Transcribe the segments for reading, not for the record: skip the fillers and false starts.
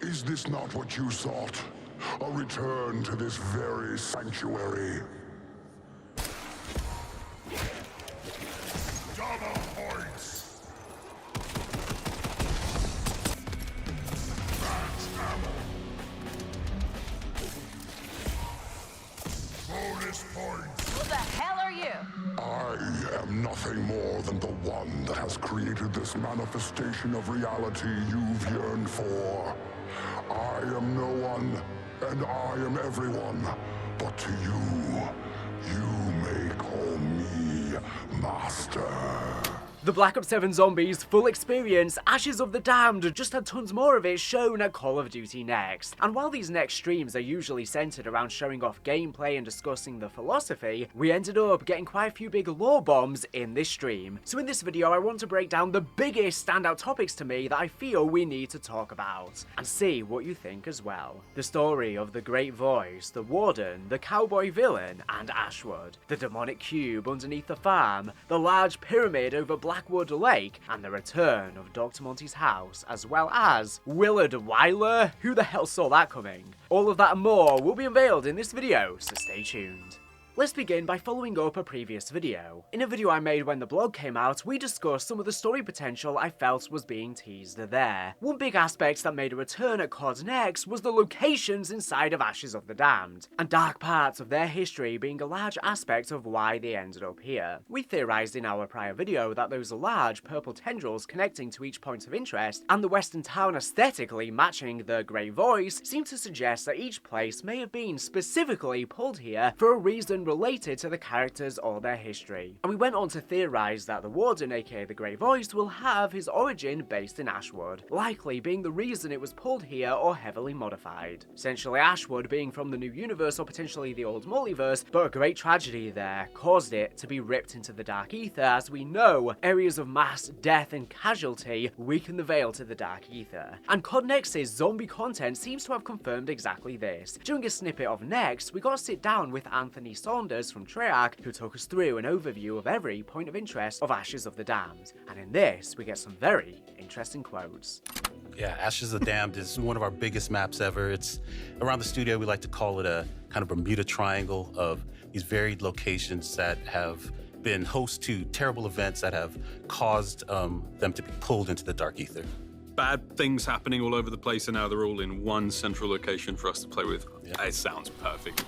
Is this not what you sought? A return to this very sanctuary? Double points! That's ammo! Bonus points! Who the hell are you? I am nothing more than the one that has created this manifestation of reality you've yearned for. I am no one, and I am everyone. But to you may call me Master. The Black Ops 7 Zombies full experience, Ashes of the Damned, just had tons more of it shown at Call of Duty Next. And while these Next streams are usually centered around showing off gameplay and discussing the philosophy, we ended up getting quite a few big lore bombs in this stream. So in this video I want to break down the biggest standout topics to me that I feel we need to talk about, and see what you think as well. The story of the Great Voice, the Warden, the Cowboy Villain, and Ashwood, the demonic cube underneath the farm, the large pyramid over Blackwood Lake, and the return of Dr. Monty's house, as well as Willard Wyler. Who the hell saw that coming? All of that and more will be unveiled in this video, so stay tuned. Let's begin by following up a previous video. In a video I made when the blog came out, we discussed some of the story potential I felt was being teased there. One big aspect that made a return at COD Next was the locations inside of Ashes of the Damned, and dark parts of their history being a large aspect of why they ended up here. We theorized in our prior video that those large purple tendrils connecting to each point of interest, and the western town aesthetically matching the Great Voice, seemed to suggest that each place may have been specifically pulled here for a reason related to the characters or their history. And we went on to theorize that the Warden, aka the Great Voice, will have his origin based in Ashwood, likely being the reason it was pulled here or heavily modified. Essentially Ashwood being from the new universe or potentially the old multiverse, but a great tragedy there caused it to be ripped into the dark ether. As we know, areas of mass death and casualty weaken the veil to the dark ether. And COD Next's zombie content seems to have confirmed exactly this. During a snippet of Next, we got to sit down with Anthony Saunders from Treyarch, who took us through an overview of every point of interest of Ashes of the Damned, and in this we get some very interesting quotes. Yeah, Ashes of the Damned is one of our biggest maps ever. It's around the studio, we like to call it a kind of Bermuda Triangle of these varied locations that have been host to terrible events that have caused them to be pulled into the dark ether. Bad things happening all over the place, and now they're all in one central location for us to play with. Yeah. It sounds perfect.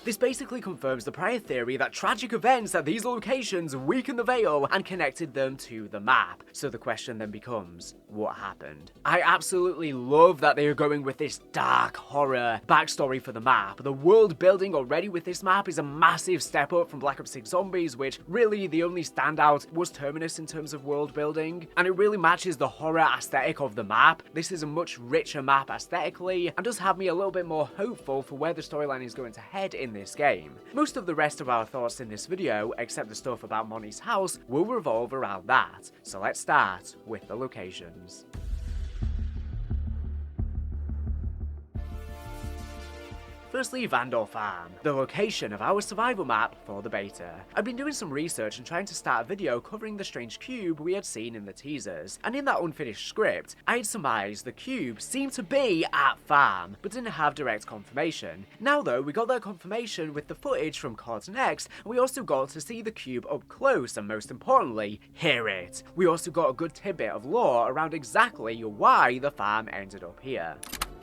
This basically confirms the prior theory that tragic events at these locations weakened the veil and connected them to the map. So the question then becomes, what happened? I absolutely love that they are going with this dark horror backstory for the map. The world building already with this map is a massive step up from Black Ops 6 Zombies, which really the only standout was Terminus in terms of world building, and it really matches the horror aesthetic of the map. This is a much richer map aesthetically and does have me a little bit more hopeful for where the storyline is going to head in this game. Most of the rest of our thoughts in this video, except the stuff about Monty's house, will revolve around that. So let's start with the locations. Firstly, Vandor Farm, the location of our survival map for the beta. I've been doing some research and trying to start a video covering the strange cube we had seen in the teasers, and in that unfinished script, I had surmised the cube seemed to be at Farm, but didn't have direct confirmation. Now though, we got that confirmation with the footage from COD Next, and we also got to see the cube up close, and most importantly, hear it. We also got a good tidbit of lore around exactly why the farm ended up here.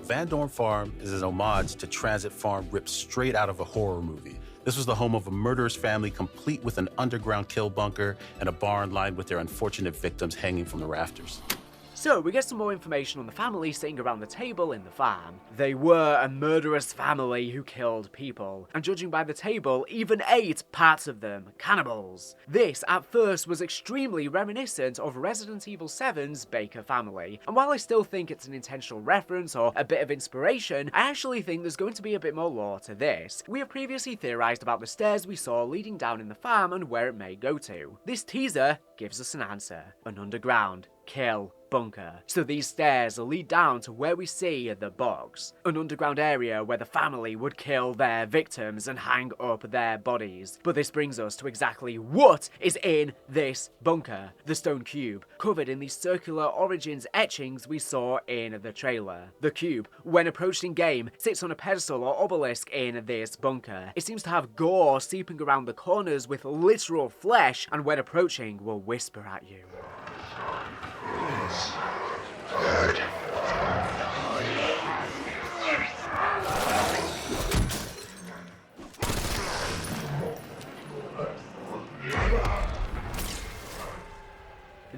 Van Dorn Farm is an homage to Transit Farm ripped straight out of a horror movie. This was the home of a murderous family complete with an underground kill bunker and a barn lined with their unfortunate victims hanging from the rafters. So we get some more information on the family sitting around the table in the farm. They were a murderous family who killed people, and judging by the table, even ate parts of them, cannibals. This, at first, was extremely reminiscent of Resident Evil 7's Baker family, and while I still think it's an intentional reference or a bit of inspiration, I actually think there's going to be a bit more lore to this. We have previously theorized about the stairs we saw leading down in the farm and where it may go to. This teaser gives us an answer: an underground kill bunker. So these stairs lead down to where we see the box, an underground area where the family would kill their victims and hang up their bodies. But this brings us to exactly what is in this bunker, the stone cube, covered in the circular origins etchings we saw in the trailer. The cube, when approached in game, sits on a pedestal or obelisk in this bunker. It seems to have gore seeping around the corners with literal flesh, and when approaching will whisper at you.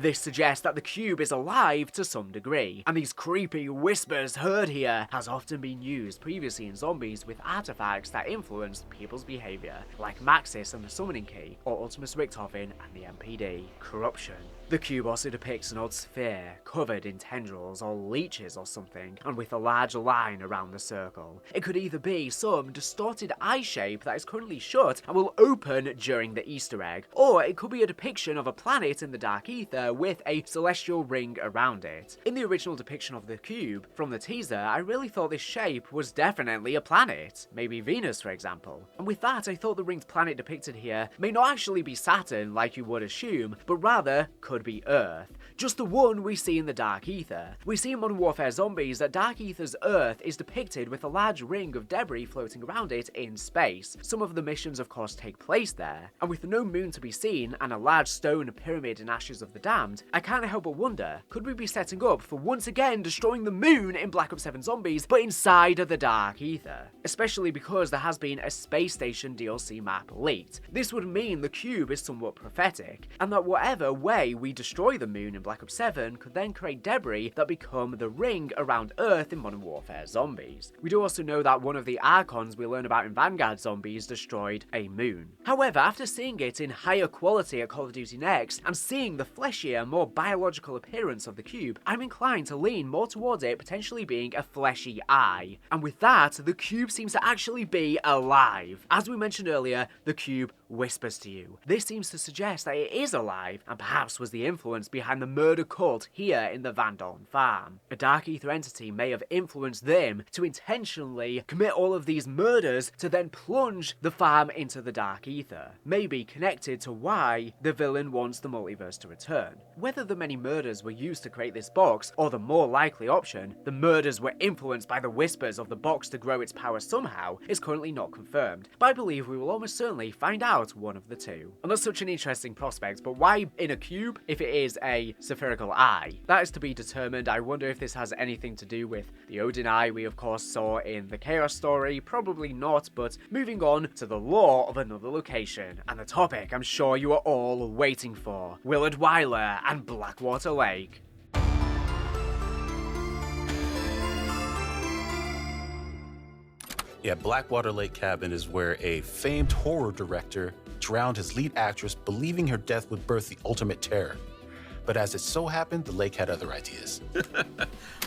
This suggests that the cube is alive to some degree, and these creepy whispers heard here has often been used previously in zombies with artifacts that influenced people's behaviour, like Maxis and the Summoning Key, or Ultimus Richtofen and the MPD. Corruption. The cube also depicts an odd sphere, covered in tendrils or leeches or something, and with a large line around the circle. It could either be some distorted eye shape that is currently shut and will open during the Easter egg, or it could be a depiction of a planet in the dark ether with a celestial ring around it. In the original depiction of the cube, from the teaser, I really thought this shape was definitely a planet, maybe Venus for example. And with that, I thought the ringed planet depicted here may not actually be Saturn like you would assume, but rather could be Earth, just the one we see in the Dark Ether. We see in Modern Warfare Zombies that Dark Ether's Earth is depicted with a large ring of debris floating around it in space. Some of the missions of course take place there, and with no moon to be seen and a large stone pyramid in Ashes of the Damned, I can't help but wonder, could we be setting up for once again destroying the moon in Black Ops 7 Zombies, but inside of the Dark Ether? Especially because there has been a space station DLC map leaked. This would mean the cube is somewhat prophetic, and that whatever way we destroy the moon in Black Ops 7 could then create debris that become the ring around Earth in Modern Warfare Zombies. We do also know that one of the Archons we learn about in Vanguard Zombies destroyed a moon. However, after seeing it in higher quality at Call of Duty Next, and seeing the fleshier, more biological appearance of the cube, I'm inclined to lean more towards it potentially being a fleshy eye. And with that, the cube seems to actually be alive. As we mentioned earlier, the cube whispers to you. This seems to suggest that it is alive, and perhaps was the influence behind the murder cult here in the Van Dorn farm. A Dark Ether entity may have influenced them to intentionally commit all of these murders to then plunge the farm into the Dark Ether, maybe connected to why the villain wants the multiverse to return. Whether the many murders were used to create this box, or the more likely option, the murders were influenced by the whispers of the box to grow its power somehow, is currently not confirmed, but I believe we will almost certainly find out one of the two. And that's such an interesting prospect, but why in a cube if it is a spherical eye? That is to be determined. I wonder if this has anything to do with the Odin eye we of course saw in the Chaos story. Probably not, but moving on to the lore of another location, and the topic I'm sure you are all waiting for: Willard Wyler and Blackwater Lake. Yeah, Blackwater Lake Cabin is where a famed horror director drowned his lead actress, believing her death would birth the ultimate terror. But as it so happened, the lake had other ideas.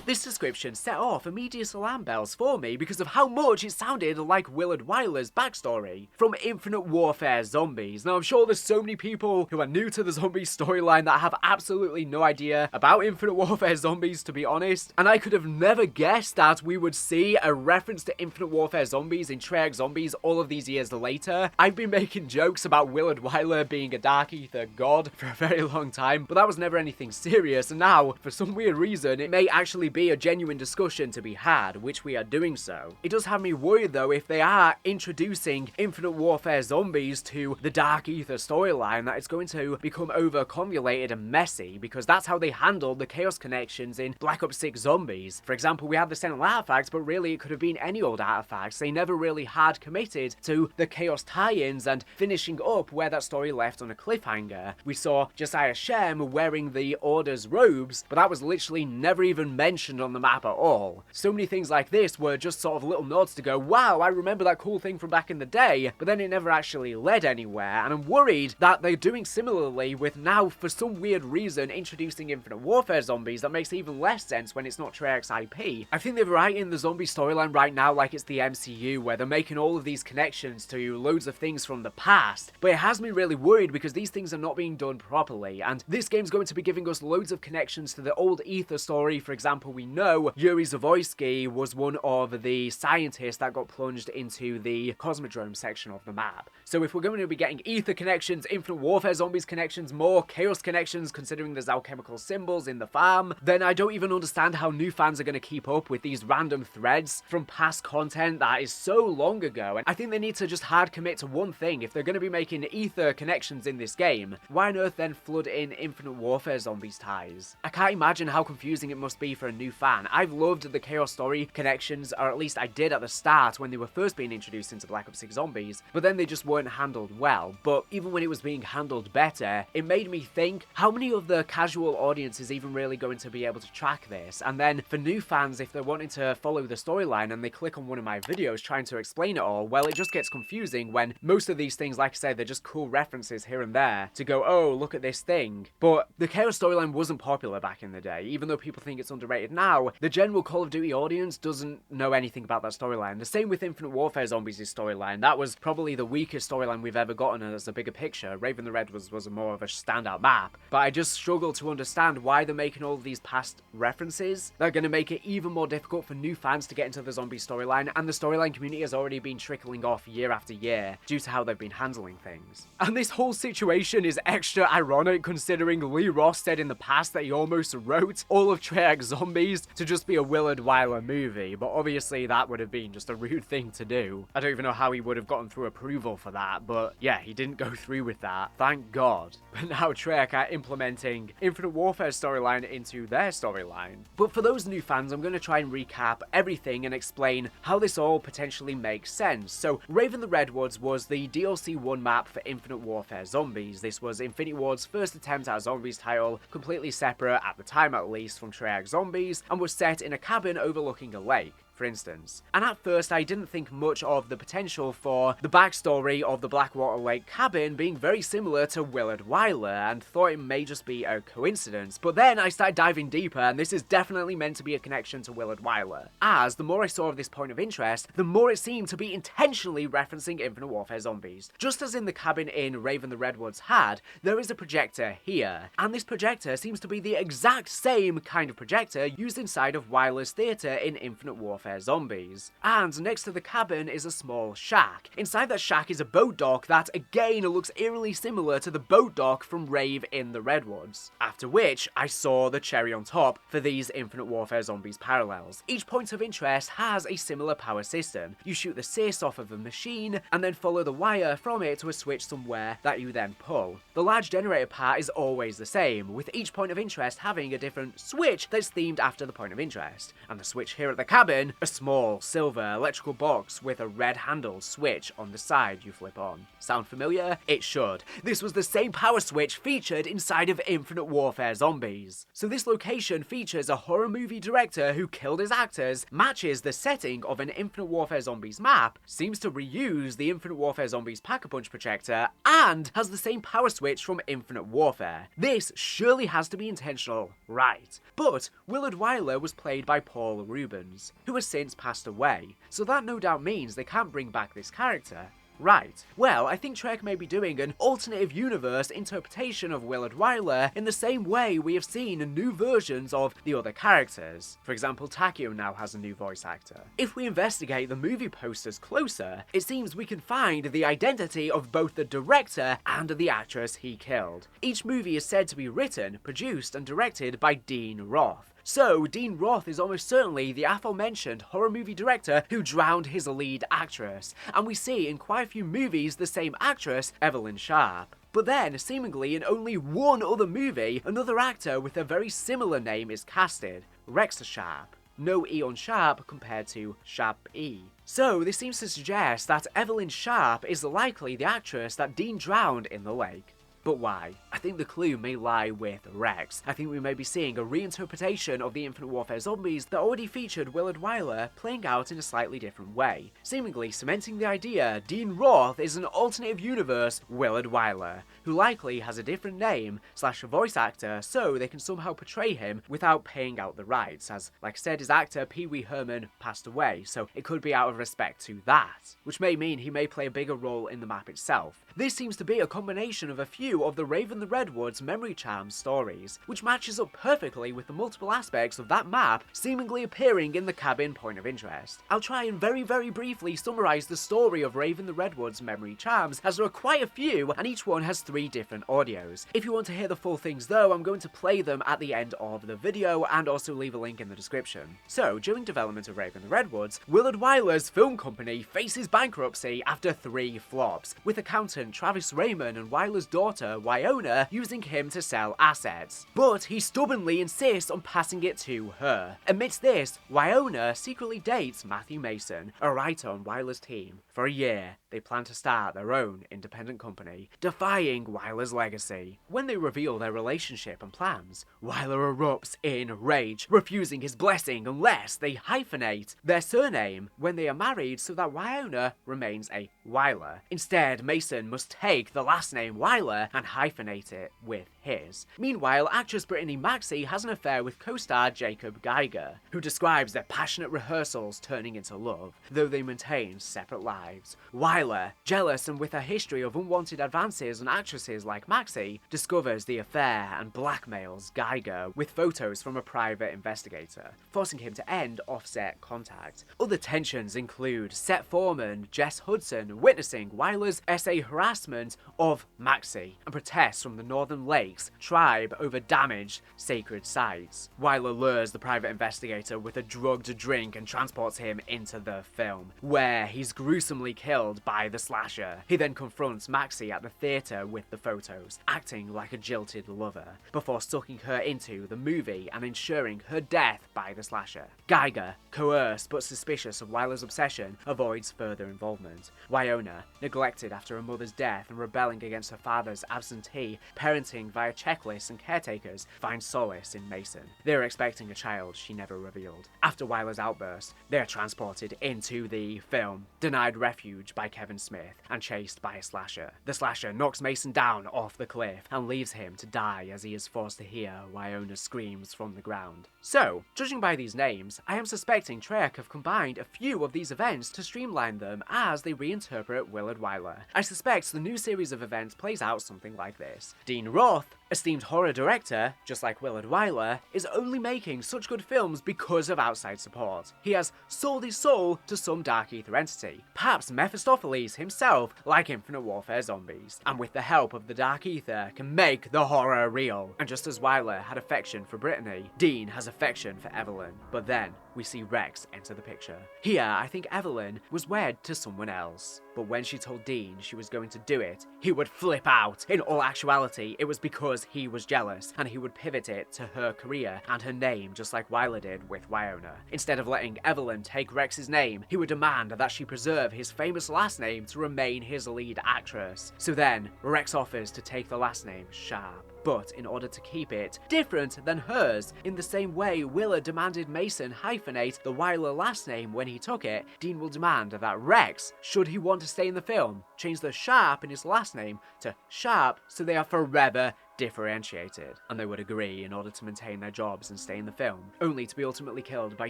This description set off immediate alarm bells for me because of how much it sounded like Willard Wyler's backstory from Infinite Warfare Zombies. Now, I'm sure there's so many people who are new to the zombie storyline that have absolutely no idea about Infinite Warfare Zombies, to be honest, and I could have never guessed that we would see a reference to Infinite Warfare Zombies in Treyarch Zombies all of these years later. I've been making jokes about Willard Wyler being a Dark Ether god for a very long time, but that was never anything serious, and now, for some weird reason, it may actually be a genuine discussion to be had, which we are doing so. It does have me worried though if they are introducing Infinite Warfare Zombies to the Dark Ether storyline, that it's going to become over-convoluted and messy, because that's how they handled the Chaos connections in Black Ops 6 Zombies. For example, we had the Sentinel artifacts, but really it could have been any old artifacts. They never really had committed to the Chaos tie-ins and finishing up where that story left on a cliffhanger. We saw Josiah Shem wearing the Order's robes, but that was literally never even mentioned on the map at all. So many things like this were just sort of little nods to go, wow, I remember that cool thing from back in the day, but then it never actually led anywhere, and I'm worried that they're doing similarly with now, for some weird reason, introducing Infinite Warfare Zombies that makes even less sense when it's not Treyarch's IP. I think they're writing the zombie storyline right now like it's the MCU, where they're making all of these connections to loads of things from the past, but it has me really worried because these things are not being done properly, and this game's going going to be giving us loads of connections to the old Ether story. For example, we know Yuri Zavoisky was one of the scientists that got plunged into the Cosmodrome section of the map. So if we're going to be getting Ether connections, Infinite Warfare Zombies connections, more Chaos connections, considering there's alchemical symbols in the farm, then I don't even understand how new fans are going to keep up with these random threads from past content that is so long ago. And I think they need to just hard commit to one thing. If they're going to be making Ether connections in this game, why on earth then flood in Infinite Warfare Zombies ties? I can't imagine how confusing it must be for a new fan. I've loved the Chaos Story connections, or at least I did at the start when they were first being introduced into Black Ops 6 Zombies, but then they just weren't handled well. But even when it was being handled better, it made me think, how many of the casual audience is even really going to be able to track this? And then for new fans, if they're wanting to follow the storyline and they click on one of my videos trying to explain it all, well, it just gets confusing when most of these things, like I said, they're just cool references here and there to go, oh, look at this thing. But the Chaos storyline wasn't popular back in the day. Even though people think it's underrated now, the general Call of Duty audience doesn't know anything about that storyline. The same with Infinite Warfare Zombies' storyline. That was probably the weakest storyline we've ever gotten as a bigger picture. Rave and the Redwoods was more of a standout map. But I just struggle to understand why they're making all of these past references. They're going to make it even more difficult for new fans to get into the zombie storyline, and the storyline community has already been trickling off year after year due to how they've been handling things. And this whole situation is extra ironic considering Lee Ross said in the past that he almost wrote all of Treyarch Zombies to just be a Willard Wyler movie, but obviously that would have been just a rude thing to do. I don't even know how he would have gotten through approval for that, but yeah, he didn't go through with that. Thank God. But now Treyarch are implementing Infinite Warfare storyline into their storyline. But for those new fans, I'm going to try and recap everything and explain how this all potentially makes sense. So Rave and the Redwoods was the DLC 1 map for Infinite Warfare Zombies. This was Infinity Ward's first attempt at a Zombies title, completely separate, at the time at least, from Treyarch Zombies, and was set in a cabin overlooking a lake, for instance. And at first I didn't think much of the potential for the backstory of the Blackwater Lake cabin being very similar to Willard Wyler, and thought it may just be a coincidence. But then I started diving deeper, and this is definitely meant to be a connection to Willard Wyler, as the more I saw of this point of interest, the more it seemed to be intentionally referencing Infinite Warfare Zombies. Just as in the cabin in Rave and the Redwoods had, there is a projector here, and this projector seems to be the exact same kind of projector used inside of Wyler's theatre in Infinite Warfare Zombies. And next to the cabin is a small shack. Inside that shack is a boat dock that again looks eerily similar to the boat dock from Rave in the Redwoods. After which, I saw the cherry on top for these Infinite Warfare Zombies parallels. Each point of interest has a similar power system. You shoot the sys off of a machine, and then follow the wire from it to a switch somewhere that you then pull. The large generator part is always the same, with each point of interest having a different switch that's themed after the point of interest. And the switch here at the cabin, a small silver electrical box with a red handle switch on the side you flip on. Sound familiar? It should. This was the same power switch featured inside of Infinite Warfare Zombies. So this location features a horror movie director who killed his actors, matches the setting of an Infinite Warfare Zombies map, seems to reuse the Infinite Warfare Zombies Pack-a-Punch projector, and has the same power switch from Infinite Warfare. This surely has to be intentional, right? But Willard Wyler was played by Paul Rubens, who has since passed away, so that no doubt means they can't bring back this character. Right. Well, I think Treyarch may be doing an alternative universe interpretation of Willard Wyler in the same way we have seen new versions of the other characters. For example, Takeo now has a new voice actor. If we investigate the movie posters closer, it seems we can find the identity of both the director and the actress he killed. Each movie is said to be written, produced, and directed by Dean Roth. So, Dean Roth is almost certainly the aforementioned horror movie director who drowned his lead actress, and we see in quite a few movies the same actress, Evelyn Sharp. But then, seemingly in only one other movie, another actor with a very similar name is casted, Rex Sharp. No E on Sharp compared to Sharp E. So, this seems to suggest that Evelyn Sharp is likely the actress that Dean drowned in the lake. But why? I think the clue may lie with Rex. I think we may be seeing a reinterpretation of the Infinite Warfare Zombies that already featured Willard Wyler playing out in a slightly different way, seemingly cementing the idea Dean Roth is an alternative universe Willard Wyler, who likely has a different name / voice actor so they can somehow portray him without paying out the rights, as like I said, his actor Pee Wee Herman passed away, so it could be out of respect to that, which may mean he may play a bigger role in the map itself. This seems to be a combination of a few few of the Rave and the Redwoods memory charm stories, which matches up perfectly with the multiple aspects of that map seemingly appearing in the cabin point of interest. I'll try and very briefly summarise the story of Rave and the Redwoods memory charms, as there are quite a few and each one has 3 different audios. If you want to hear the full things though, I'm going to play them at the end of the video and also leave a link in the description. So, during development of Rave and the Redwoods, Willard Wyler's film company faces bankruptcy after 3 flops, with accountant Travis Raymond and Wyler's daughter, Wyona, using him to sell assets. But he stubbornly insists on passing it to her. Amidst this, Wyona secretly dates Matthew Mason, a writer on Wyler's team. For a year, they plan to start their own independent company, defying Wyler's legacy. When they reveal their relationship and plans, Wyler erupts in rage, refusing his blessing unless they hyphenate their surname when they are married so that Wyona remains a Wyler. Instead, Mason must take the last name Wyler and hyphenate it with his. Meanwhile, actress Brittany Maxey has an affair with co-star Jacob Geiger, who describes their passionate rehearsals turning into love, though they maintain separate lives. Wyler, jealous and with a history of unwanted advances on actresses like Maxey, discovers the affair and blackmails Geiger with photos from a private investigator, forcing him to end offset contact. Other tensions include set foreman Jess Hudson witnessing Wyler's essay harassment of Maxey and protests from the Northern Lakes tribe over damaged sacred sites. Wyler lures the private investigator with a drugged drink and transports him into the film, where he's gruesomely killed by the slasher. He then confronts Maxey at the theatre with the photos, acting like a jilted lover, before sucking her into the movie and ensuring her death by the slasher. Geiger, coerced but suspicious of Wyler's obsession, avoids further involvement. Wyona, neglected after her mother's death and rebelling against her father's absentee parenting via checklists and caretakers, finds solace in Mason. They are expecting a child she never revealed. After Wyler's outburst, they are transported into the film, denied refuge by Kevin Smith and chased by a slasher. The slasher knocks Mason down off the cliff and leaves him to die as he is forced to hear Wyona's screams from the ground. So, judging by these names, I am suspecting Treyarch have combined a few of these events to streamline them as they reinterpret Willard Wyler. I suspect the new series of events plays out something like this. Dean Roth, esteemed horror director, just like Willard Wyler, is only making such good films because of outside support. He has sold his soul to some dark ether entity, perhaps Mephistopheles himself, like Infinite Warfare Zombies, and with the help of the dark ether can make the horror real. And just as Wyler had affection for Brittany, Dean has affection for Evelyn, but then we see Rex enter the picture. Here, I think Evelyn was wed to someone else, but when she told Dean she was going to do it, he would flip out. In all actuality, it was because he was jealous, and he would pivot it to her career and her name just like Wyler did with Wyona. Instead of letting Evelyn take Rex's name, he would demand that she preserve his famous last name to remain his lead actress. So then, Rex offers to take the last name Sharp, but in order to keep it different than hers. In the same way Willard demanded Mason hyphenate the Wyler last name when he took it, Dean will demand that Rex, should he want to stay in the film, change the Sharp in his last name to Sharp so they are forever differentiated, and they would agree in order to maintain their jobs and stay in the film, only to be ultimately killed by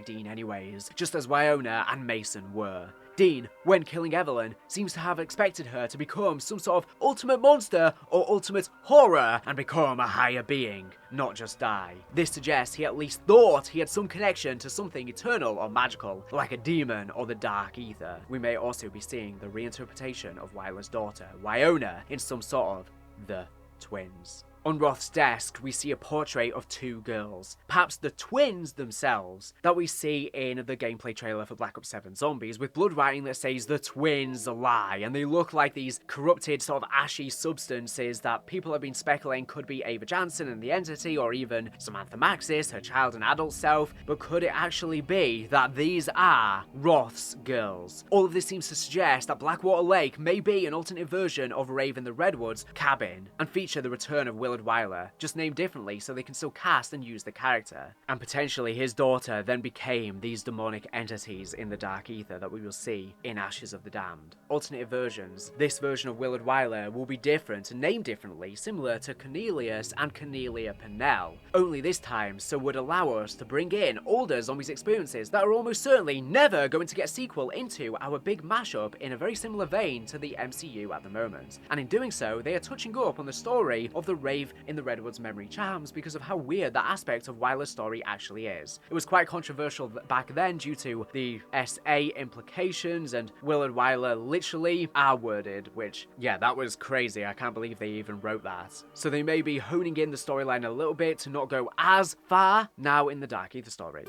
Dean anyways, just as Wyona and Mason were. Dean, when killing Evelyn, seems to have expected her to become some sort of ultimate monster or ultimate horror and become a higher being, not just die. This suggests he at least thought he had some connection to something eternal or magical, like a demon or the dark ether. We may also be seeing the reinterpretation of Wyler's daughter, Wyona, in some sort of the twins. On Roth's desk, we see a portrait of 2 girls, perhaps the twins themselves, that we see in the gameplay trailer for Black Ops 7 Zombies, with blood writing that says the twins lie, and they look like these corrupted sort of ashy substances that people have been speculating could be Ava Jansen and the Entity, or even Samantha Maxis, her child and adult self, but could it actually be that these are Roth's girls? All of this seems to suggest that Blackwater Lake may be an alternate version of Rave and the Redwoods cabin, and feature the return of Willard Willard Wyler, just named differently so they can still cast and use the character. And potentially his daughter then became these demonic entities in the Dark Ether that we will see in Ashes of the Damned. Alternative versions. This version of Willard Wyler will be different and named differently, similar to Cornelius and Cornelia Pennell. Only this time so would allow us to bring in older zombies experiences that are almost certainly never going to get a sequel into our big mashup in a very similar vein to the MCU at the moment. And in doing so, they are touching up on the story of the Rave in the Redwoods memory charms because of how weird that aspect of Wyler's story actually is. It was quite controversial back then due to the SA implications, and Willard Wyler literally R-worded, which, yeah, that was crazy. I can't believe they even wrote that. So they may be honing in the storyline a little bit to not go as far now in the Dark Ether story.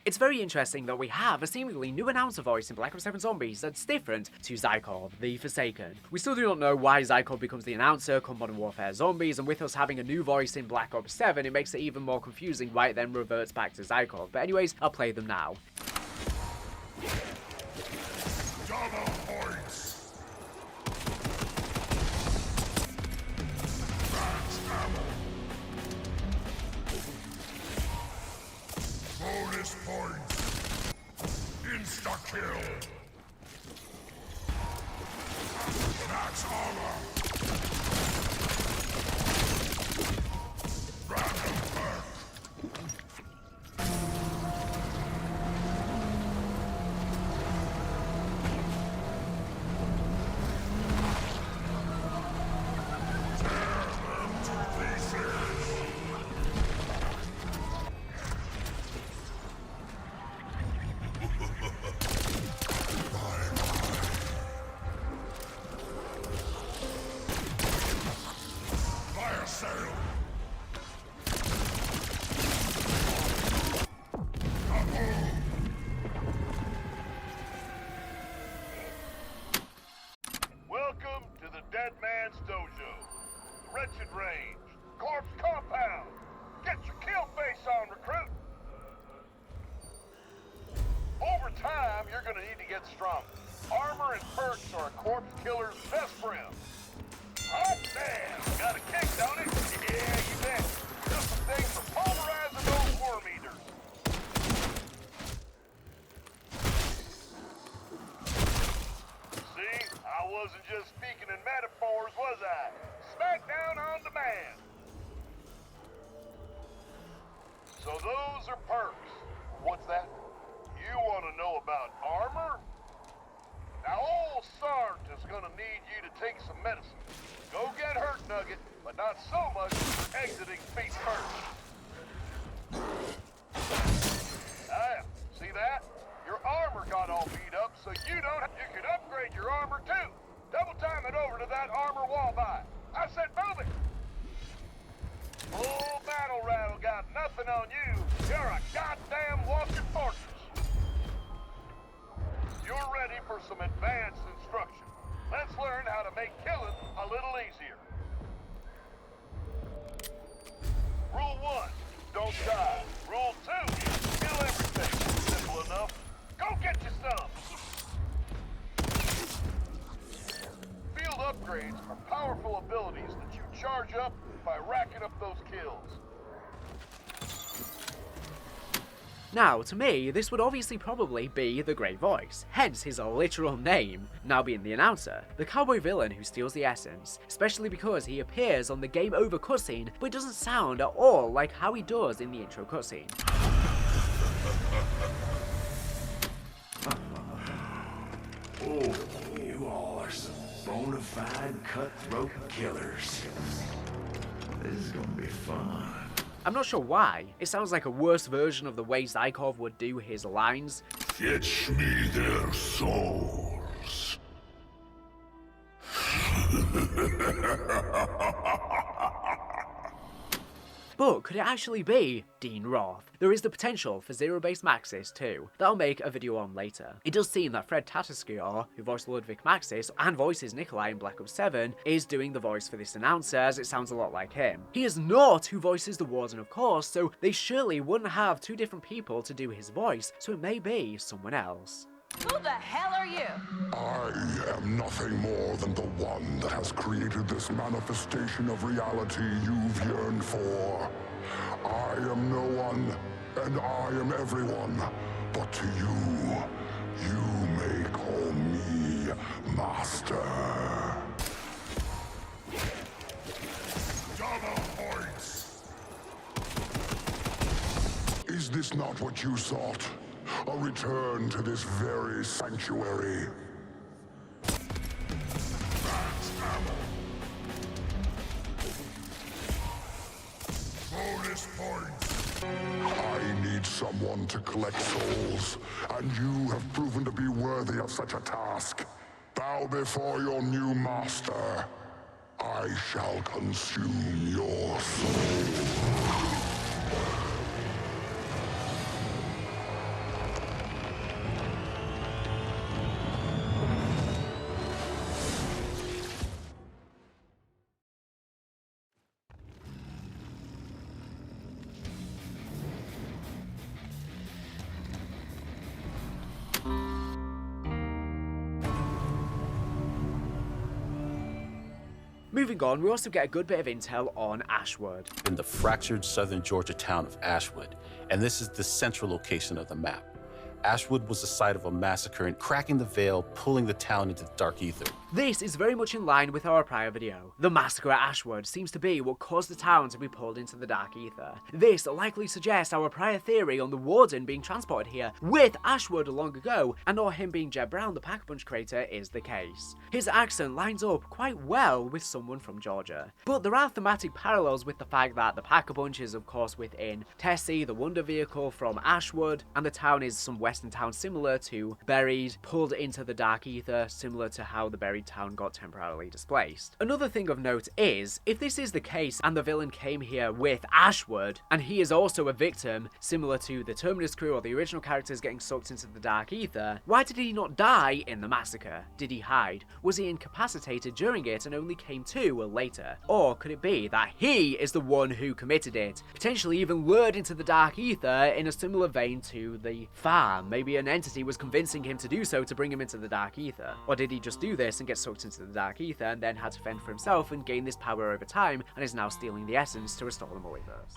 It's very interesting that we have a seemingly new announcer voice in Black Ops 7 Zombies that's different to Zykov, the Forsaken. We still do not know why Zykov becomes the announcer come Modern Warfare Zombies, and with us having a new voice in Black Ops 7, it makes it even more confusing why it then reverts back to Zykov. But anyways, I'll play them now. Double points. Max ammo. Bonus points. Insta-kill. Max armor. Random perk. Welcome to the Dead Man's Dojo, Wretched Range, Corpse Compound. Get your kill face on, recruit. Over time, you're gonna need to get stronger. Armor and perks are a corpse killer's best friend. Hot damn! Got a kick, don't it? Yeah, you bet. Just some things for pulverizing those worm eaters. See? I wasn't just speaking in metaphors, was I? Smackdown on demand. So those are perks. What's that? You want to know about armor? Now, old Sarge is gonna need you to take some medicine. Go get hurt, Nugget, but not so much for exiting feet first. Ah, see that? Your armor got all beat up, so you could upgrade your armor too. Double time it over to that armor wall buy. I said move it. Full battle rattle got nothing on you. You're a goddamn walking fortress. You're ready for some advanced instruction. Let's learn how to make killing a little easier. Rule 1, don't die. Rule 2, kill everything. Simple enough. Go get you some. Field upgrades are powerful abilities that you charge up by racking up those kills. Now, to me, this would obviously probably be the Great Voice, hence his literal name, now being the announcer, the cowboy villain who steals the essence, especially because he appears on the Game Over cutscene, but doesn't sound at all like how he does in the intro cutscene. Oh, you all are some bona fide cutthroat killers. This is gonna be fun. I'm not sure why. It sounds like a worse version of the way Zykov would do his lines. Fetch me their souls. But could it actually be Dean Roth? There is the potential for zero-base Maxis too, that I'll make a video on later. It does seem that Fred Tatasciore, who voiced Ludwig Maxis and voices Nikolai in Black Ops 7, is doing the voice for this announcer, as it sounds a lot like him. He is not who voices the Warden, of course, so they surely wouldn't have two different people to do his voice, so it may be someone else. Who the hell are you? I am nothing more than the one that has created this manifestation of reality you've yearned for. I am no one, and I am everyone. But to you, you may call me Master. Double points! Is this not what you sought? A return to this very sanctuary? That's ammo. Bonus points. I need someone to collect souls, and you have proven to be worthy of such a task. Bow before your new master. I shall consume your soul. Moving on, we also get a good bit of intel on ASHWOOD. In the fractured southern Georgia town of ASHWOOD, and this is the central location of the map. ASHWOOD was the site of a massacre and cracking the veil, pulling the town into the dark ether. This is very much in line with our prior video. The massacre at ASHWOOD seems to be what caused the town to be pulled into the dark ether. This likely suggests our prior theory on the Warden being transported here with ASHWOOD long ago, and not him being Jeb Brown, the Pack-a-Punch creator, is the case. His accent lines up quite well with someone from Georgia. But there are thematic parallels with the fact that the Pack-a-Punch is of course within Tessie, the Wonder Vehicle from ASHWOOD, and the town is some western town similar to Buried, pulled into the dark ether, similar to how the Buried town got temporarily displaced. Another thing of note is, if this is the case and the villain came here with ASHWOOD, and he is also a victim, similar to the Terminus crew or the original characters getting sucked into the dark ether, why did he not die in the massacre? Did he hide? Was he incapacitated during it and only came to later? Or could it be that he is the one who committed it, potentially even lured into the dark ether in a similar vein to the farm? Maybe an entity was convincing him to do so to bring him into the dark ether. Or did he just do this and get sucked into the dark ether and then had to fend for himself and gain this power over time and is now stealing the essence to restore the multiverse?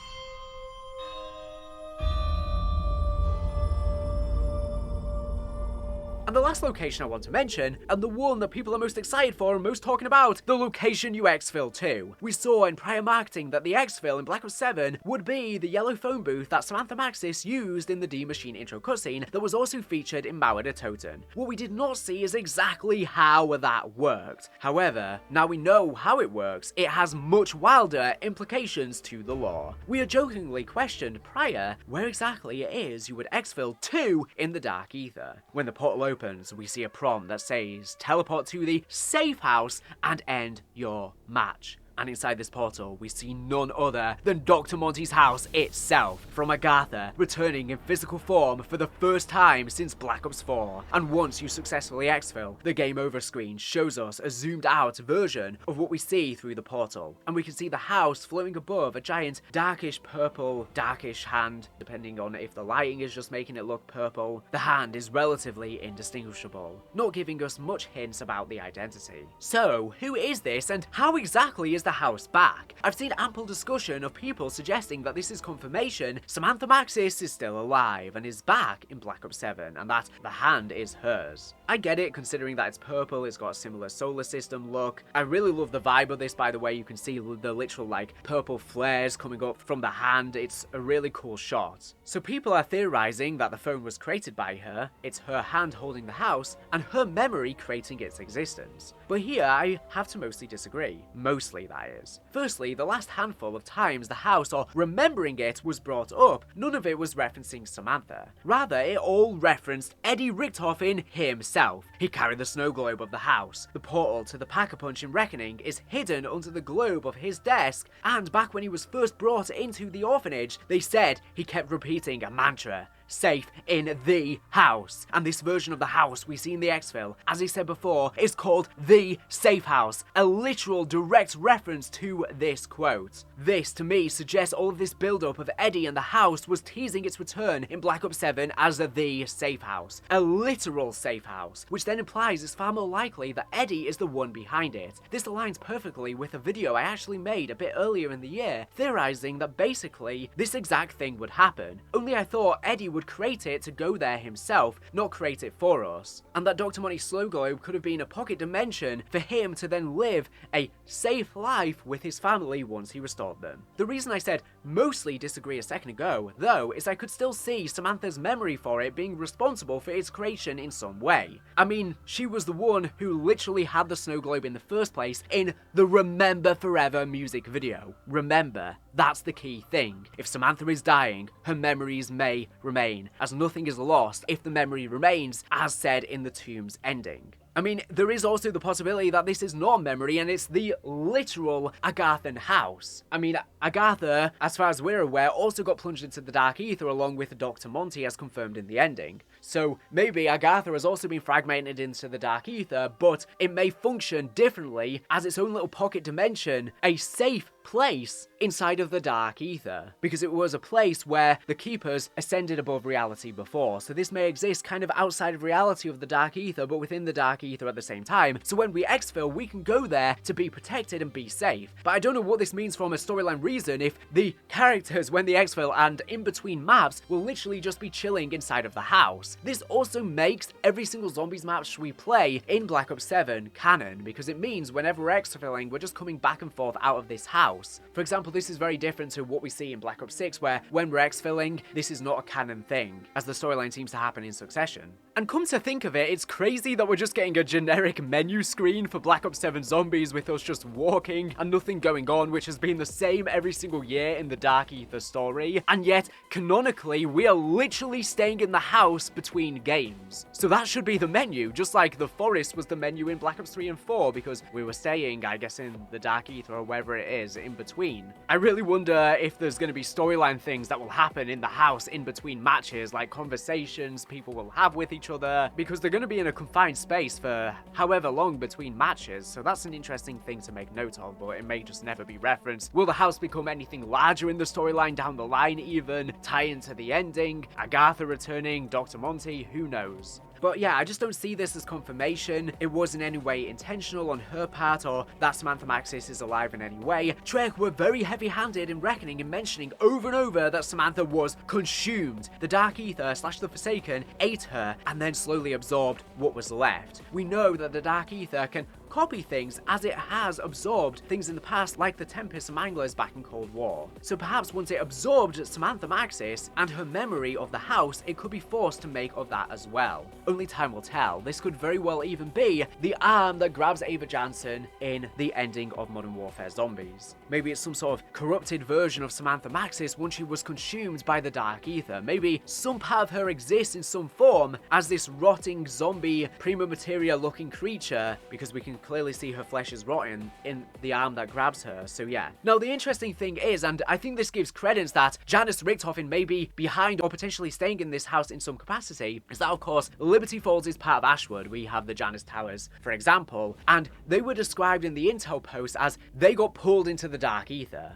And the last location I want to mention, and the one that people are most excited for and most talking about, the location you exfil to. We saw in prior marketing that the exfil in Black Ops 7 would be the yellow phone booth that Samantha Maxis used in the D Machine intro cutscene that was also featured in Mauer Toten. What we did not see is exactly how that worked. However, now we know how it works, it has much wilder implications to the lore. We had jokingly questioned prior where exactly it is you would exfil to in the dark ether. When the portal opens, we see a prompt that says teleport to the safe house and end your match. And inside this portal, we see none other than Dr. Monty's house itself, from AGARTHA, returning in physical form for the first time since Black Ops 4. And once you successfully exfil, the game over screen shows us a zoomed out version of what we see through the portal. And we can see the house floating above a giant darkish purple, darkish hand, depending on if the lighting is just making it look purple. The hand is relatively indistinguishable, not giving us much hints about the identity. So, who is this and how exactly is the house back? I've seen ample discussion of people suggesting that this is confirmation Samantha Maxis is still alive and is back in Black Ops 7 and that the hand is hers. I get it, considering that it's purple, it's got a similar solar system look. I really love the vibe of this, by the way. You can see the literal like purple flares coming up from the hand. It's a really cool shot. So people are theorizing that the phone was created by her, it's her hand holding the house, and her memory creating its existence. But here I have to mostly disagree. Mostly, that is. Firstly, the last handful of times the house or remembering it was brought up, none of it was referencing Samantha. Rather, it all referenced Eddie Richtofen himself. He carried the snow globe of the house. The portal to the Pack-a-Punch in Reckoning is hidden under the globe of his desk, and back when he was first brought into the orphanage, they said he kept repeating a mantra. safe in the house. And this version of the house we see in the exfil, as he said before, is called the safe house, a literal direct reference to this quote. This, to me, suggests all of this build-up of Eddie and the house was teasing its return in Black Ops 7 as the safe house, a literal safe house, which then implies it's far more likely that Eddie is the one behind it. This aligns perfectly with a video I actually made a bit earlier in the year, theorizing that basically this exact thing would happen, only I thought Eddie would create it to go there himself, not create it for us, and that Dr. Monty's slow globe could have been a pocket dimension for him to then live a safe life with his family once he restored them. The reason I said mostly disagree a second ago, though, is I could still see Samantha's memory for it being responsible for its creation in some way. I mean, she was the one who literally had the snow globe in the first place in the Remember Forever music video. Remember, that's the key thing. If Samantha is dying, her memories may remain, as nothing is lost if the memory remains, as said in the Tomb's ending. I mean, there is also the possibility that this is not memory and it's the literal Agarthan house. I mean, Agartha, as far as we're aware, also got plunged into the Dark Ether along with Dr. Monty as confirmed in the ending. So maybe Agartha has also been fragmented into the Dark Ether, but it may function differently as its own little pocket dimension, a safe place inside of the Dark Ether, because it was a place where the Keepers ascended above reality before, so this may exist kind of outside of reality of the Dark Ether, but within the Dark Ether at the same time, so when we exfil, we can go there to be protected and be safe. But I don't know what this means from a storyline reason if the characters, when they exfil and in between maps, will literally just be chilling inside of the house. This also makes every single zombies map we play in Black Ops 7 canon, because it means whenever we're exfilling, we're just coming back and forth out of this house. For example, this is very different to what we see in Black Ops 6, where when we're exfilling, this is not a canon thing, as the storyline seems to happen in succession. And come to think of it, it's crazy that we're just getting a generic menu screen for Black Ops 7 Zombies with us just walking and nothing going on, which has been the same every single year in the Dark Ether story, and yet, canonically, we are literally staying in the house between games. So that should be the menu, just like the forest was the menu in Black Ops 3 and 4, because we were staying, I guess, in the Dark Ether or wherever it is, in between. I really wonder if there's going to be storyline things that will happen in the house in between matches, like conversations people will have with each other, because they're going to be in a confined space for however long between matches, so that's an interesting thing to make note of, but it may just never be referenced. Will the house become anything larger in the storyline down the line even, tie into the ending, Agartha returning, Dr. Monty, who knows? But yeah, I just don't see this as confirmation. It was in any way intentional on her part, or that Samantha Maxis is alive in any way. Treyarch were very heavy-handed in reckoning and mentioning over and over that Samantha was consumed. The Dark Ether / the Forsaken ate her and then slowly absorbed what was left. We know that the Dark Ether can copy things as it has absorbed things in the past, like the Tempest Manglers back in Cold War. So perhaps once it absorbed Samantha Maxis and her memory of the house, it could be forced to make of that as well. Only time will tell. This could very well even be the arm that grabs Ava Jansen in the ending of Modern Warfare Zombies. Maybe it's some sort of corrupted version of Samantha Maxis once she was consumed by the Dark Ether. Maybe some part of her exists in some form as this rotting zombie prima materia looking creature, because we can clearly see her flesh is rotten in the arm that grabs her, so yeah. Now the interesting thing is, and I think this gives credence that Janice Richtofen may be behind or potentially staying in this house in some capacity, is that of course Liberty Falls is part of ASHWOOD. We have the Janice Towers, for example, and they were described in the intel post as they got pulled into the Dark Ether.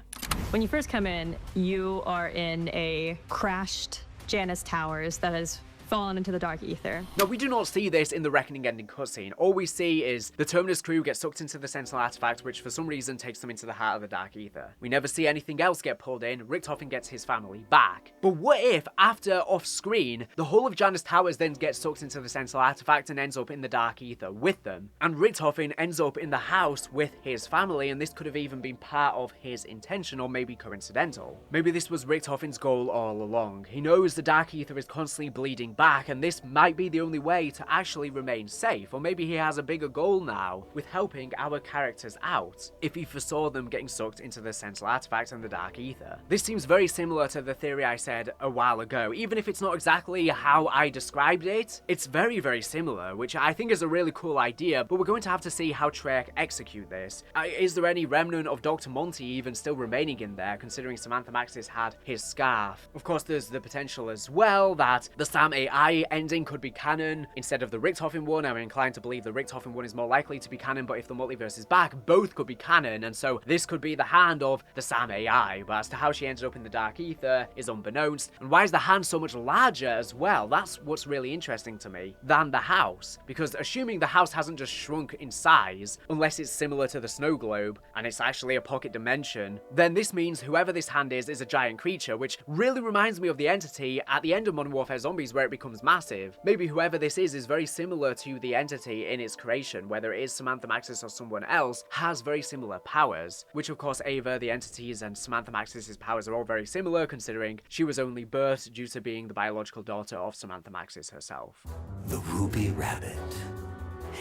When you first come in, you are in a crashed Janice Towers that is fallen into the Dark Ether. Now, we do not see this in the Reckoning ending cutscene. All we see is the Terminus crew get sucked into the Sentinel artifact, which for some reason takes them into the heart of the Dark Ether. We never see anything else get pulled in. Richtofen gets his family back. But what if, after off-screen, the whole of Janice Towers then gets sucked into the Sentinel artifact and ends up in the Dark Ether with them, and Richtofen ends up in the house with his family, and this could have even been part of his intention, or maybe coincidental. Maybe this was Richtofen's goal all along. He knows the Dark Ether is constantly bleeding back, back, and this might be the only way to actually remain safe. Or maybe he has a bigger goal now with helping our characters out, if he foresaw them getting sucked into the central artifact and the dark ether. This seems very similar to the theory I said a while ago. Even if it's not exactly how I described it, it's very, very similar, which I think is a really cool idea, but we're going to have to see how Treyarch execute this. Is there any remnant of Dr. Monty even still remaining in there, considering Samantha Maxis had his scarf? Of course, there's the potential as well that the Sam AI ending could be canon instead of the Richthofen one. I'm inclined to believe the Richthofen one is more likely to be canon, but if the multiverse is back, both could be canon, and so this could be the hand of the Sam AI, but as to how she ended up in the dark ether is unbeknownst. And why is the hand so much larger as well? That's what's really interesting to me than the house, because assuming the house hasn't just shrunk in size, unless it's similar to the snow globe and it's actually a pocket dimension, then this means whoever this hand is a giant creature, which really reminds me of the entity at the end of Modern Warfare Zombies where it becomes massive. Maybe whoever this is very similar to the entity in its creation, whether it is Samantha Maxis or someone else, has very similar powers, which of course Ava, the entities, and Samantha Maxis' powers are all very similar, considering she was only birthed due to being the biological daughter of Samantha Maxis herself. The Ruby Rabbit.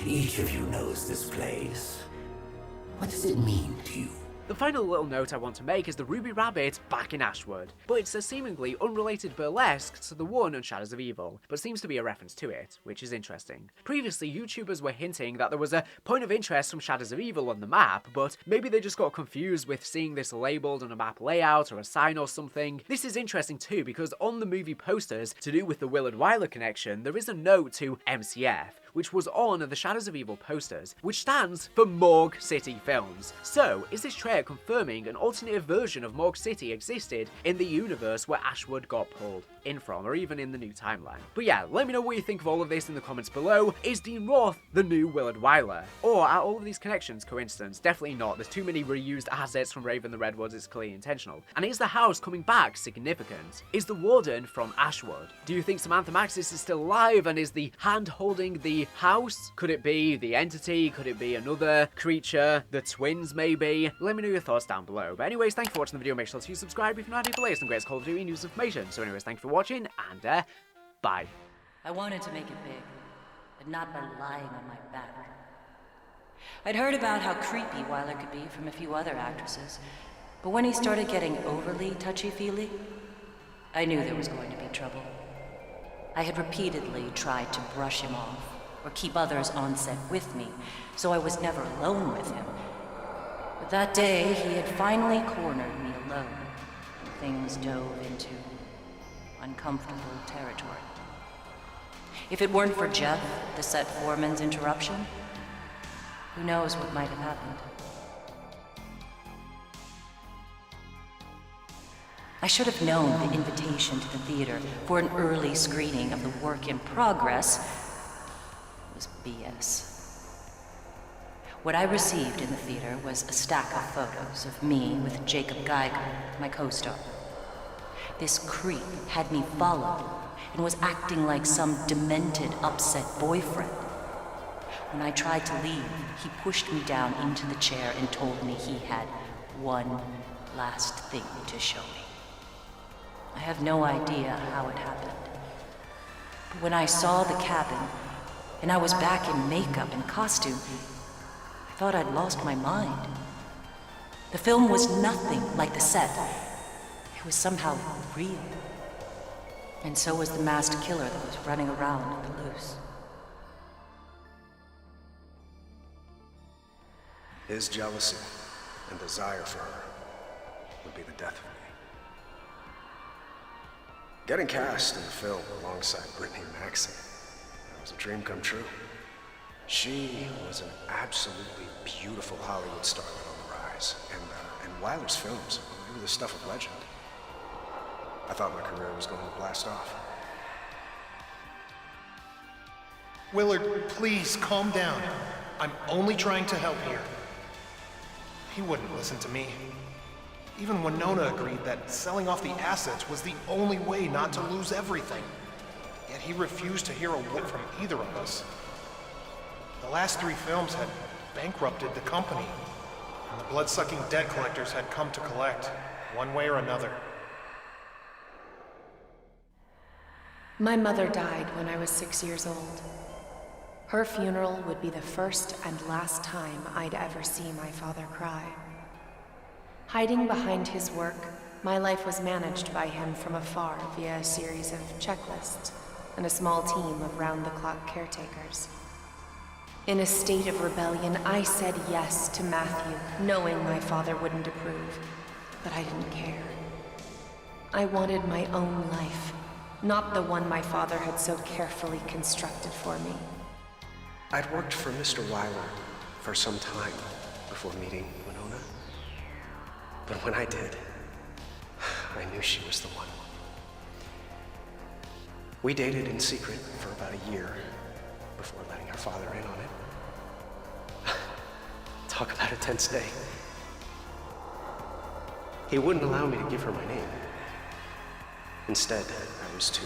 Each of you knows this place. What does it mean to you? The final little note I want to make is the Ruby Rabbit back in ASHWOOD, but it's a seemingly unrelated burlesque to the one on Shadows of Evil, but seems to be a reference to it, which is interesting. Previously, YouTubers were hinting that there was a point of interest from Shadows of Evil on the map, but maybe they just got confused with seeing this labelled on a map layout or a sign or something. This is interesting too, because on the movie posters to do with the Willard Wyler connection, there is a note to MCF, which was on the Shadows of Evil posters, which stands for Morgue City Films. So, is this Treyarch confirming an alternative version of Morgue City existed in the universe where ASHWOOD got pulled in from, or even in the new timeline? But yeah, let me know what you think of all of this in the comments below. Is Dean Roth the new Willard Wyler? Or are all of these connections coincidence? Definitely not. There's too many reused assets from Rave and the Redwoods, it's clearly intentional. And is the house coming back significant? Is the Warden from ASHWOOD? Do you think Samantha Maxis is still alive, and is the hand holding the house? Could it be the entity? Could it be another creature? The twins maybe? Let me know your thoughts down below. But anyways, thank you for watching the video. Make sure to subscribe if you're not here for the latest and greatest Call of Duty news information. So anyways, thank you for watching, and bye. I wanted to make it big, but not by lying on my back. I'd heard about how creepy Wyler could be from a few other actresses, but when he started getting overly touchy-feely, I knew there was going to be trouble. I had repeatedly tried to brush him off, or keep others on set with me, so I was never alone with him. But that day, he had finally cornered me alone, and things dove into uncomfortable territory. If it weren't for Jeff, the set foreman's interruption, who knows what might have happened. I should have known the invitation to the theater for an early screening of the work in progress was BS. What I received in the theater was a stack of photos of me with Jacob Geiger, my co-star. This creep had me followed and was acting like some demented, upset boyfriend. When I tried to leave, he pushed me down into the chair and told me he had one last thing to show me. I have no idea how it happened. But when I saw the cabin, and I was back in makeup and costume, I thought I'd lost my mind. The film was nothing like the set. It was somehow real. And so was the masked killer that was running around on the loose. His jealousy and desire for her would be the death of me. Getting cast in the film alongside Brittany Maxey, that was a dream come true. She was an absolutely beautiful Hollywood starlet on the rise, and Wyler's films, they were the stuff of legend. I thought my career was going to blast off. Willard, please calm down. I'm only trying to help here. He wouldn't listen to me. Even Winona agreed that selling off the assets was the only way not to lose everything. Yet he refused to hear a word from either of us. The last 3 films had bankrupted the company, and the blood-sucking debt collectors had come to collect, one way or another. My mother died when I was 6 years old. Her funeral would be the first and last time I'd ever see my father cry. Hiding behind his work, my life was managed by him from afar via a series of checklists and a small team of round-the-clock caretakers. In a state of rebellion, I said yes to Matthew, knowing my father wouldn't approve, but I didn't care. I wanted my own life, not the one my father had so carefully constructed for me. I'd worked for Mr. Wyler for some time before meeting Winona. But when I did, I knew she was the one. We dated in secret for about a year before letting our father in on it. Talk about a tense day. He wouldn't allow me to give her my name. Instead, I was to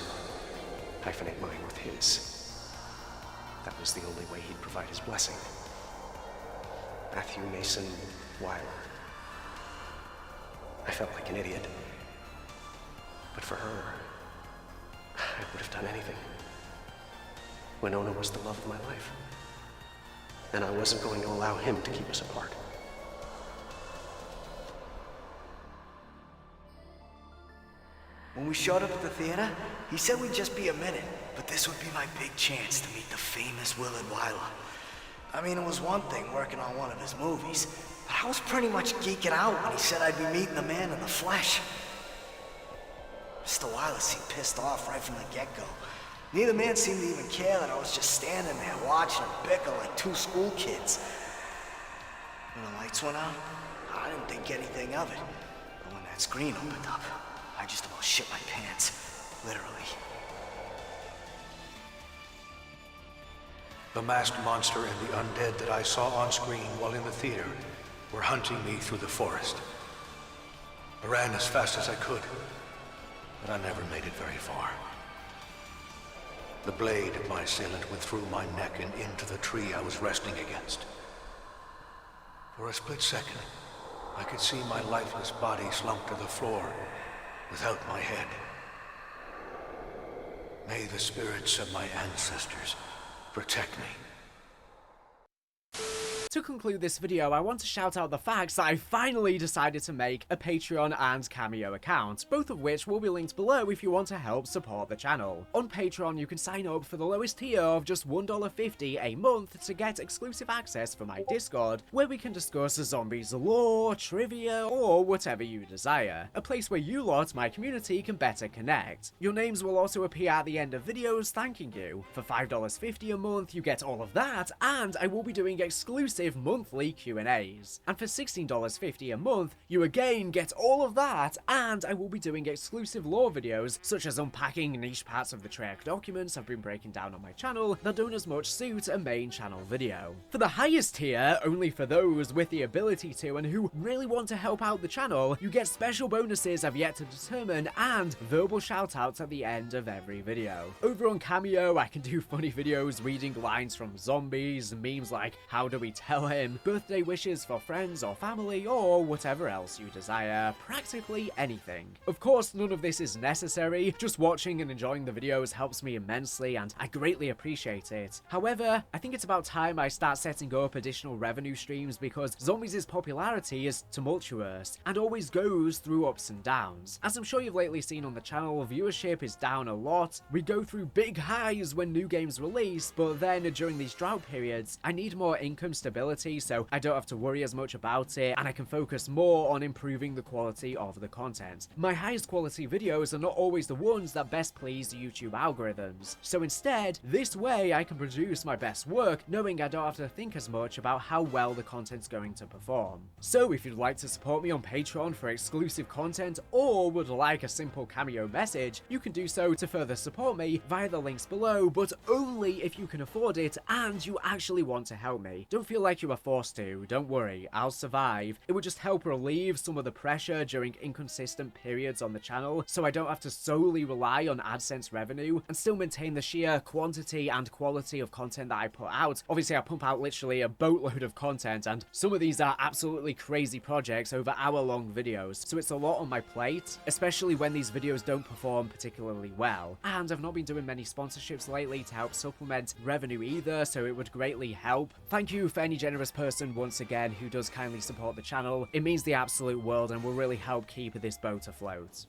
hyphenate mine with his. That was the only way he'd provide his blessing. Matthew Mason Wyler. I felt like an idiot. But for her, I would have done anything. Winona was the love of my life. And I wasn't going to allow him to keep us apart. When we showed up at the theater, he said we'd just be a minute, but this would be my big chance to meet the famous Willard Wyler. I mean, it was one thing working on one of his movies, but I was pretty much geeking out when he said I'd be meeting the man in the flesh. Mr. Wyler seemed pissed off right from the get-go. Neither man seemed to even care that I was just standing there watching him bicker like two school kids. When the lights went out, I didn't think anything of it. But when that screen opened up, I just about shit my pants, literally. The masked monster and the undead that I saw on screen while in the theater were hunting me through the forest. I ran as fast as I could, but I never made it very far. The blade of my assailant went through my neck and into the tree I was resting against. For a split second, I could see my lifeless body slump to the floor without my head. May the spirits of my ancestors protect me. To conclude this video, I want to shout out the fact that I finally decided to make a Patreon and Cameo account, both of which will be linked below if you want to help support the channel. On Patreon, you can sign up for the lowest tier of just $1.50 a month to get exclusive access for my Discord, where we can discuss zombies lore, trivia, or whatever you desire. A place where you lot, my community, can better connect. Your names will also appear at the end of videos thanking you. For $5.50 a month, you get all of that, and I will be doing exclusive monthly Q&As. And for $16.50 a month, you again get all of that, and I will be doing exclusive lore videos, such as unpacking niche parts of the Treyarch documents I've been breaking down on my channel that don't as much suit a main channel video. For the highest tier, only for those with the ability to and who really want to help out the channel, you get special bonuses I've yet to determine and verbal shoutouts at the end of every video. Over on Cameo, I can do funny videos reading lines from zombies, memes like how do we tell him, birthday wishes for friends or family, or whatever else you desire, practically anything. Of course, none of this is necessary, just watching and enjoying the videos helps me immensely and I greatly appreciate it. However, I think it's about time I start setting up additional revenue streams because Zombies' popularity is tumultuous and always goes through ups and downs. As I'm sure you've lately seen on the channel, viewership is down a lot, we go through big highs when new games release, but then during these drought periods, I need more income stability so I don't have to worry as much about it and I can focus more on improving the quality of the content. My highest quality videos are not always the ones that best please YouTube algorithms, so instead, this way I can produce my best work knowing I don't have to think as much about how well the content's going to perform. So if you'd like to support me on Patreon for exclusive content or would like a simple Cameo message, you can do so to further support me via the links below, but only if you can afford it and you actually want to help me. Don't feel like you are forced to, don't worry, I'll survive. It would just help relieve some of the pressure during inconsistent periods on the channel, so I don't have to solely rely on AdSense revenue and still maintain the sheer quantity and quality of content that I put out. Obviously, I pump out literally a boatload of content, and some of these are absolutely crazy projects over hour-long videos, so it's a lot on my plate, especially when these videos don't perform particularly well. And I've not been doing many sponsorships lately to help supplement revenue either, so it would greatly help. Thank you for any generous person once again who does kindly support the channel. It means the absolute world and will really help keep this boat afloat.